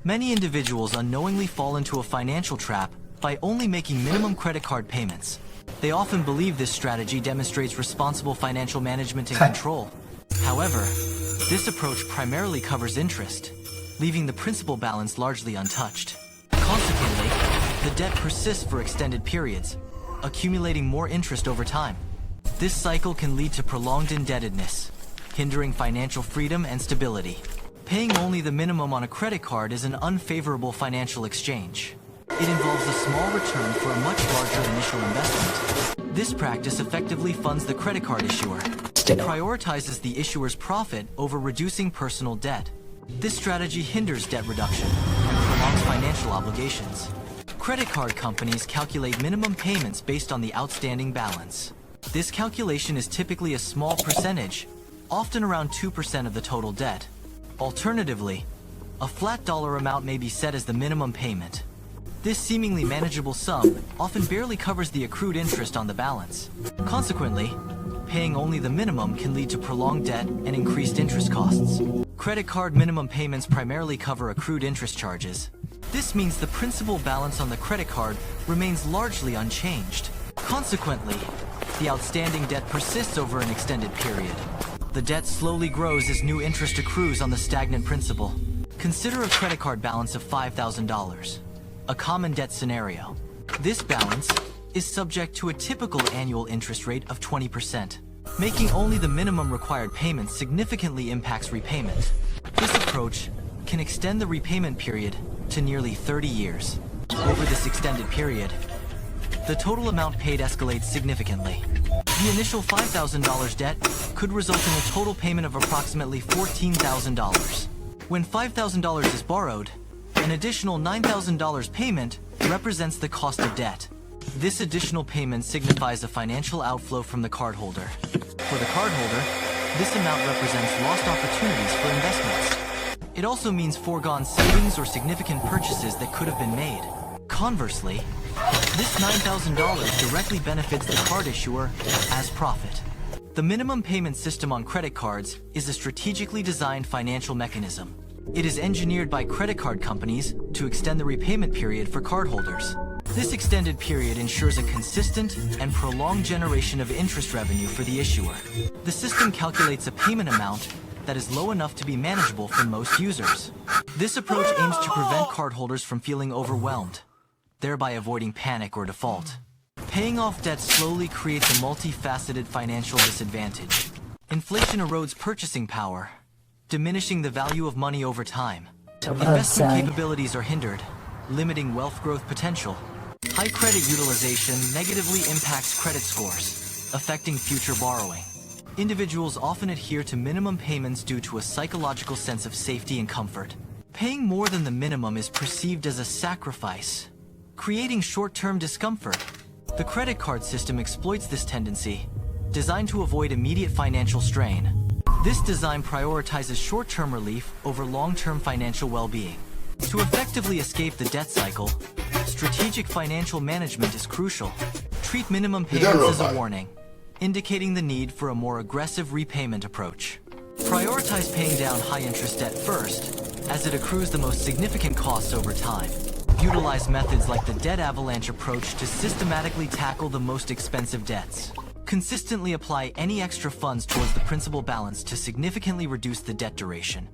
Many individuals unknowingly fall into a financial trap by only making minimum credit card payments. They often believe this strategy demonstrates responsible financial management and control. However, this approach primarily covers interest, leaving the principal balance largely untouched. Consequently, the debt persists for extended periods, accumulating more interest over time. This cycle can lead to prolonged indebtedness, hindering financial freedom and stability. Paying only the minimum on a credit card is an unfavorable financial exchange. It involves a small return for a much larger initial investment. This practice effectively funds the credit card issuer. It prioritizes the issuer's profit over reducing personal debt. This strategy hinders debt reduction and prolongs financial obligations. Credit card companies calculate minimum payments based on the outstanding balance. This calculation is typically a small percentage, often around 2% of the total debt. Alternatively, a flat dollar amount may be set as the minimum payment. This seemingly manageable sum often barely covers the accrued interest on the balance. Consequently, paying only the minimum can lead to prolonged debt and increased interest costs. Credit card minimum payments primarily cover accrued interest charges. This means the principal balance on the credit card remains largely unchanged. Consequently, the outstanding debt persists over an extended period. The debt slowly grows as new interest accrues on the stagnant principal. Consider a credit card balance of $5,000, a common debt scenario. This balance is subject to a typical annual interest rate of 20%. Making only the minimum required payment significantly impacts repayment. This approach can extend the repayment period to nearly 30 years. Over this extended period, the total amount paid escalates significantly. The initial $5,000 debt could result in a total payment of approximately $14,000. When $5,000 is borrowed, an additional $9,000 payment represents the cost of debt. This additional payment signifies a financial outflow from the cardholder. For the cardholder, this amount represents lost opportunities for investments. It also means foregone savings or significant purchases that could have been made. Conversely, this $9,000 directly benefits the card issuer as profit. The minimum payment system on credit cards is a strategically designed financial mechanism. It is engineered by credit card companies to extend the repayment period for cardholders. This extended period ensures a consistent and prolonged generation of interest revenue for the issuer. The system calculates a payment amount that is low enough to be manageable for most users. This approach aims to prevent cardholders from feeling overwhelmed, thereby avoiding panic or default. Paying off debt slowly creates a multifaceted financial disadvantage. Inflation erodes purchasing power, diminishing the value of money over time. Investment capabilities are hindered, limiting wealth growth potential. High credit utilization negatively impacts credit scores, affecting future borrowing. Individuals often adhere to minimum payments due to a psychological sense of safety and comfort. Paying more than the minimum is perceived as a sacrifice, creating short-term discomfort. The credit card system exploits this tendency, designed to avoid immediate financial strain. This design prioritizes short-term relief over long-term financial well-being. To effectively escape the debt cycle, strategic financial management is crucial. Treat minimum payments as a warning, indicating the need for a more aggressive repayment approach. Prioritize paying down high-interest debt first, as it accrues the most significant costs over time. Utilize methods like the debt avalanche approach to systematically tackle the most expensive debts. Consistently apply any extra funds towards the principal balance to significantly reduce the debt duration.